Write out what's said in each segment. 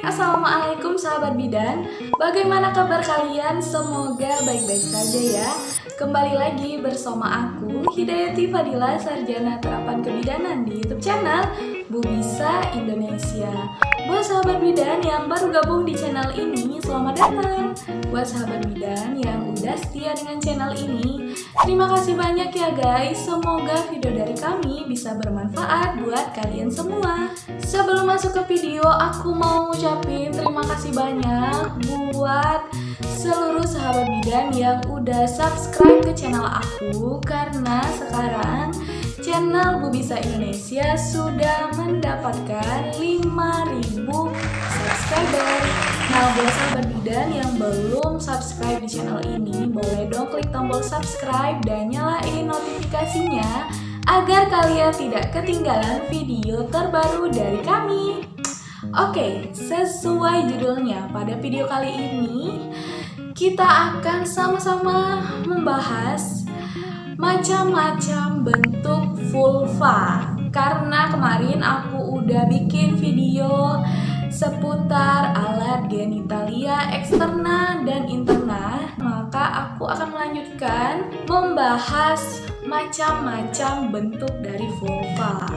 Assalamualaikum sahabat bidan. Bagaimana kabar kalian? Semoga baik-baik saja ya. Kembali lagi bersama aku Hidayati Fadila, Sarjana Terapan Kebidanan di YouTube channel Bu Bisa Indonesia. Buat sahabat bidan yang baru gabung di channel ini, selamat datang. Buat sahabat bidan yang udah setia dengan channel ini, terima kasih banyak ya guys. Semoga video dari kami bisa bermanfaat buat kalian semua. Sebelum masuk ke video, aku mau ngucapin terima kasih banyak buat seluruh sahabat bidan yang udah subscribe ke channel aku, karena sekarang channel Bu Bisa Indonesia sudah mendapatkan 5.000 subscriber. Nah, buat sahabat bidan yang belum subscribe di channel ini, boleh dong klik tombol subscribe dan nyalain notifikasinya agar kalian tidak ketinggalan video terbaru dari kami. Oke, sesuai judulnya, pada video kali ini kita akan sama-sama membahas macam-macam bentuk vulva. Karena kemarin aku udah bikin video seputar alat genitalia eksterna dan interna, maka aku akan melanjutkan membahas macam-macam bentuk dari vulva.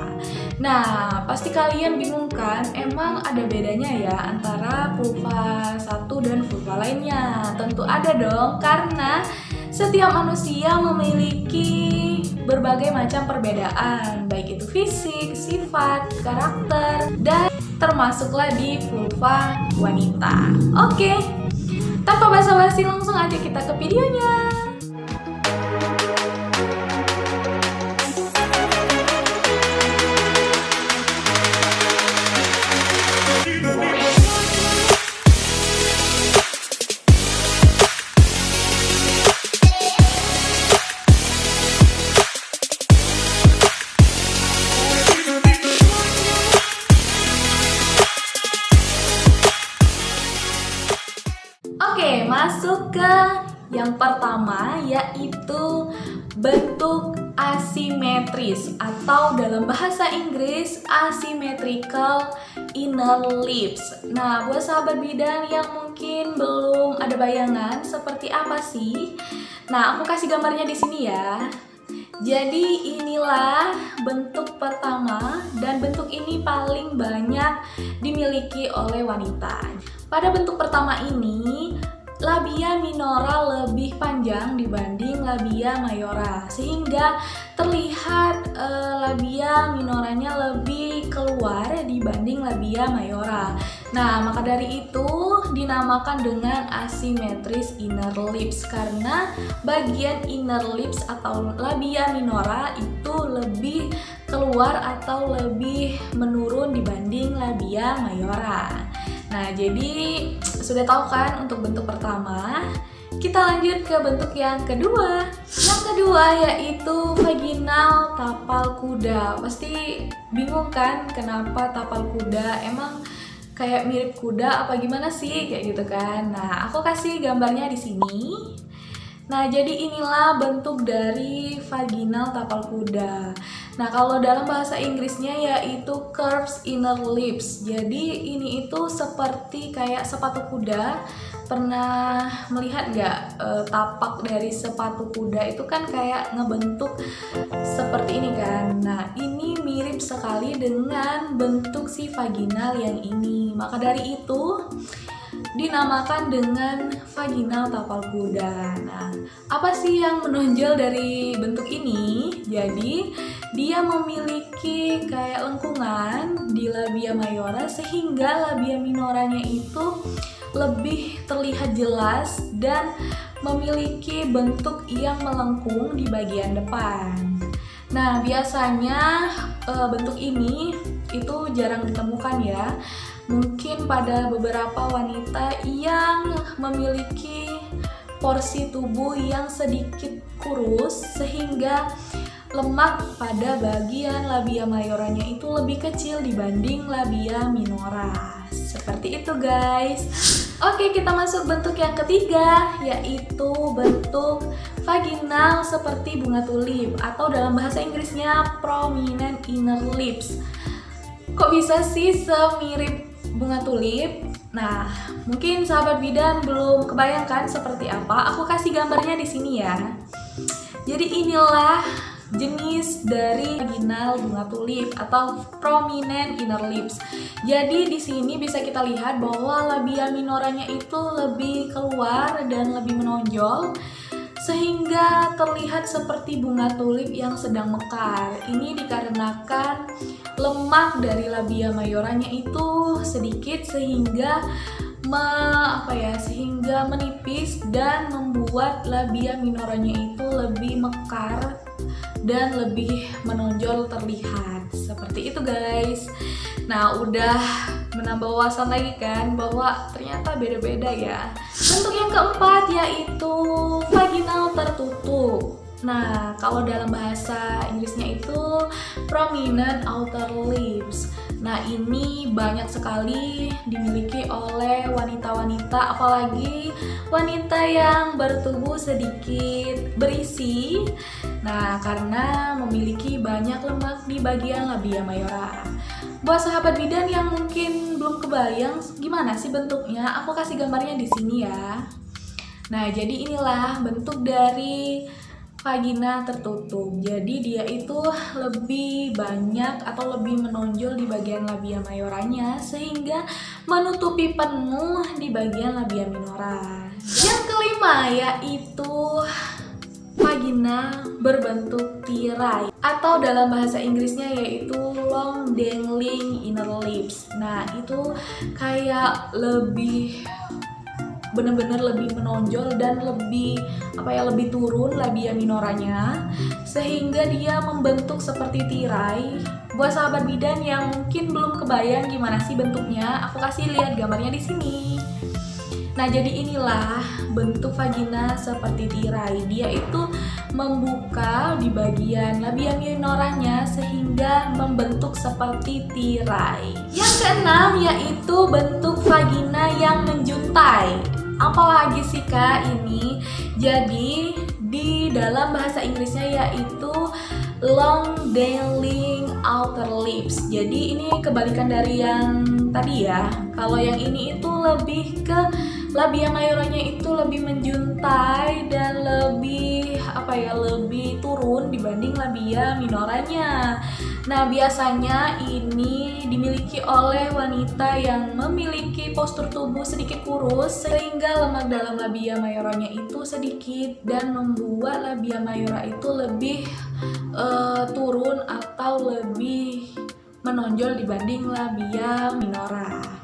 Nah, pasti kalian bingung kan, emang ada bedanya ya antara vulva satu dan vulva lainnya? Tentu ada dong, karena setiap manusia memiliki berbagai macam perbedaan, baik itu fisik, sifat, karakter, dan termasuklah di vulva wanita. Oke, tanpa basa-basi langsung aja kita ke videonya. Oke, masuk ke yang pertama, yaitu bentuk asimetris atau dalam bahasa Inggris asymmetrical inner lips. Nah, buat sahabat bidan yang mungkin belum ada bayangan seperti apa sih? Nah, aku kasih gambarnya di sini ya. Jadi inilah bentuk pertama, dan bentuk ini paling banyak dimiliki oleh wanita. Pada bentuk pertama ini, labia minora lebih panjang dibanding labia mayora, sehingga terlihat labia minoranya lebih keluar dibanding labia mayora. Nah, maka dari itu dinamakan dengan asymmetris inner lips, karena bagian inner lips atau labia minora itu lebih keluar atau lebih menurun dibanding labia mayora. Nah, jadi sudah tahu kan untuk bentuk pertama. Kita lanjut ke bentuk yang kedua. Yang kedua yaitu vaginal tapal kuda. Pasti bingung kan kenapa tapal kuda? Emang kayak mirip kuda apa gimana sih? Kayak gitu kan. Nah, aku kasih gambarnya di sini. Nah, jadi inilah bentuk dari vaginal tapal kuda. Nah, kalau dalam bahasa Inggrisnya yaitu curved inner lips. Jadi ini itu seperti kayak sepatu kuda. Pernah melihat nggak tapak dari sepatu kuda itu kan kayak ngebentuk seperti ini kan. Nah, ini mirip sekali dengan bentuk si vaginal yang ini. Maka dari itu dinamakan dengan vaginal tapal kuda. Nah, apa sih yang menonjol dari bentuk ini? Jadi, dia memiliki kayak lengkungan di labia mayora, sehingga labia minoranya itu lebih terlihat jelas dan memiliki bentuk yang melengkung di bagian depan. Nah, biasanya bentuk ini itu jarang ditemukan ya. Mungkin pada beberapa wanita yang memiliki porsi tubuh yang sedikit kurus, sehingga lemak pada bagian labia mayoranya itu lebih kecil dibanding labia minora. Seperti itu guys. Oke, kita masuk bentuk yang ketiga, yaitu bentuk vaginal seperti bunga tulip, atau dalam bahasa Inggrisnya prominent inner lips. Kok bisa sih semirip bunga tulip. Nah, mungkin sahabat bidan belum kebayangkan seperti apa. Aku kasih gambarnya di sini ya. Jadi inilah jenis dari vaginal bunga tulip atau prominent inner lips. Jadi di sini bisa kita lihat bahwa labia minoranya itu lebih keluar dan lebih menonjol sehingga terlihat seperti bunga tulip yang sedang mekar. Ini dikarenakan lemak dari labia mayoranya itu sedikit sehingga sehingga menipis dan membuat labia minoranya itu lebih mekar dan lebih menonjol terlihat. Seperti itu guys. Nah, udah menambah wawasan lagi kan bahwa ternyata beda-beda ya. Bentuk yang keempat yaitu vaginal tertutup. Nah, kalau dalam bahasa Inggrisnya itu prominent outer lips. Nah, ini banyak sekali dimiliki oleh wanita-wanita, apalagi wanita yang bertubuh sedikit berisi. Nah, karena memiliki banyak lemak di bagian labia mayora. Buat sahabat bidan yang mungkin belum kebayang gimana sih bentuknya, aku kasih gambarnya di sini ya. Nah, jadi inilah bentuk dari vagina tertutup. Jadi dia itu lebih banyak atau lebih menonjol di bagian labia mayoranya sehingga menutupi penuh di bagian labia minora. Yang kelima yaitu vagina berbentuk tirai atau dalam bahasa Inggrisnya yaitu long dangling inner lips. Nah, itu kayak lebih benar-benar lebih menonjol dan lebih lebih turun labia minoranya sehingga dia membentuk seperti tirai. Buat sahabat bidan yang mungkin belum kebayang gimana sih bentuknya, aku kasih lihat gambarnya di sini. Nah, jadi inilah bentuk vagina seperti tirai. Dia itu membuka di bagian labia minoranya sehingga membentuk seperti tirai. Yang keenam yaitu bentuk vagina yang menjuntai. Apalagi sih Kak ini? Jadi di dalam bahasa Inggrisnya yaitu long dangling outer lips. Jadi ini kebalikan dari yang tadi ya. Kalau yang ini itu lebih ke labia mayoranya itu lebih menjuntai dan lebih lebih turun dibanding labia minoranya. Nah, biasanya ini dimiliki oleh wanita yang memiliki postur tubuh sedikit kurus sehingga lemak dalam labia mayoranya itu sedikit dan membuat labia mayora itu lebih turun atau lebih menonjol dibanding labia minora.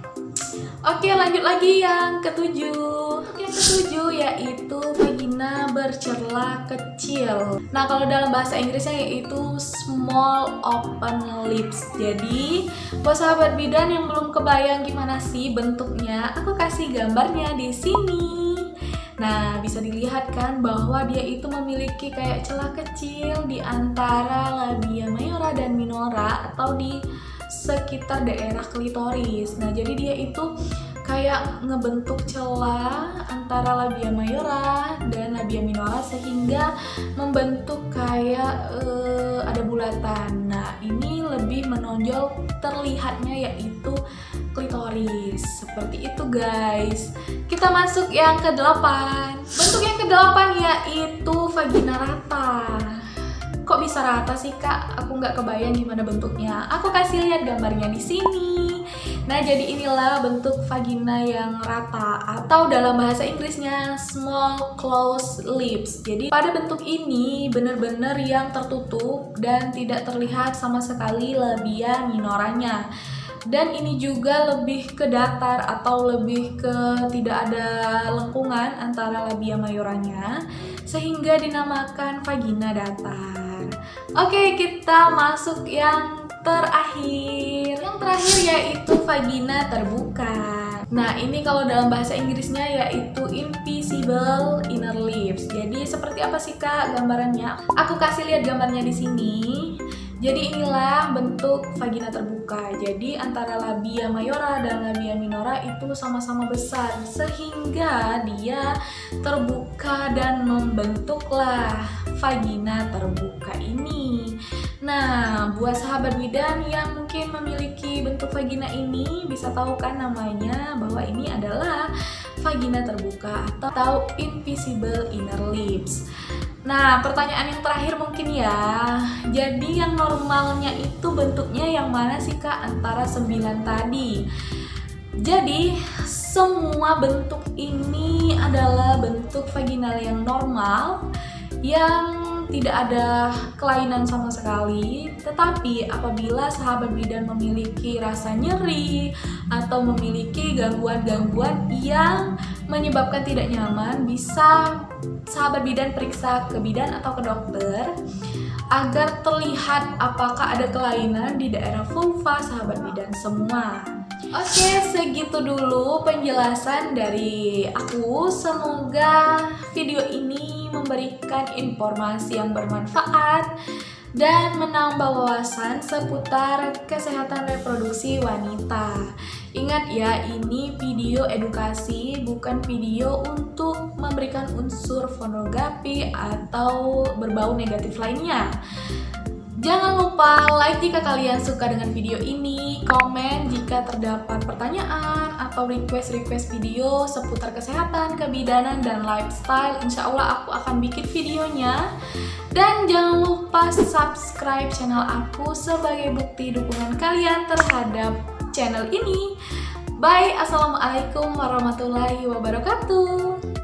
Oke, lanjut lagi yang ketujuh. Yang ketujuh yaitu vagina bercela kecil. Nah, kalau dalam bahasa Inggrisnya yaitu small open lips. Jadi, buat sahabat bidan yang belum kebayang gimana sih bentuknya, aku kasih gambarnya di sini. Nah, bisa dilihat kan bahwa dia itu memiliki kayak celah kecil di antara labia mayora dan minora atau di sekitar daerah klitoris. Nah, jadi dia itu kayak ngebentuk celah antara labia mayora dan labia minora sehingga membentuk kayak ada bulatan. Nah, ini lebih menonjol terlihatnya yaitu klitoris. Seperti itu guys. Kita masuk yang ke-8. Bentuk yang ke-8 yaitu vagina rata. Kok bisa rata sih Kak? Aku nggak kebayang gimana bentuknya. Aku kasih lihat gambarnya di sini. Nah, jadi inilah bentuk vagina yang rata atau dalam bahasa Inggrisnya small closed lips. Jadi pada bentuk ini benar-benar yang tertutup dan tidak terlihat sama sekali labia minoranya. Dan ini juga lebih ke datar atau lebih ke tidak ada lengkungan antara labia mayoranya sehingga dinamakan vagina datar. Oke, kita masuk yang terakhir. Yang terakhir yaitu vagina terbuka. Nah, ini kalau dalam bahasa Inggrisnya yaitu invisible inner lips. Jadi seperti apa sih Kak gambarannya? Aku kasih lihat gambarnya di sini. Jadi inilah bentuk vagina terbuka. Jadi antara labia mayora dan labia minora itu sama-sama besar sehingga dia terbuka dan membentuklah vagina terbuka ini. Nah, buat sahabat bidan yang mungkin memiliki bentuk vagina ini bisa tahu kan namanya bahwa ini adalah vagina terbuka atau invisible inner lips. Nah, pertanyaan yang terakhir mungkin ya. Jadi yang normalnya itu bentuknya yang mana sih Kak antara 9 tadi? Jadi semua bentuk ini adalah bentuk vaginal yang normal yang tidak ada kelainan sama sekali. Tetapi apabila sahabat bidan memiliki rasa nyeri atau memiliki gangguan-gangguan yang menyebabkan tidak nyaman, bisa sahabat bidan periksa ke bidan atau ke dokter agar terlihat apakah ada kelainan di daerah vulva sahabat bidan semua. Oke, segitu dulu penjelasan dari aku. Semoga video ini memberikan informasi yang bermanfaat dan menambah wawasan seputar kesehatan reproduksi wanita. Ingat ya, ini video edukasi, bukan video untuk memberikan unsur pornografi atau berbau negatif lainnya. Jangan lupa like jika kalian suka dengan video ini, komen jika terdapat pertanyaan atau request video seputar kesehatan, kebidanan, dan lifestyle. Insya Allah aku akan bikin videonya. Dan jangan lupa subscribe channel aku sebagai bukti dukungan kalian terhadap channel ini. Bye, assalamualaikum warahmatullahi wabarakatuh.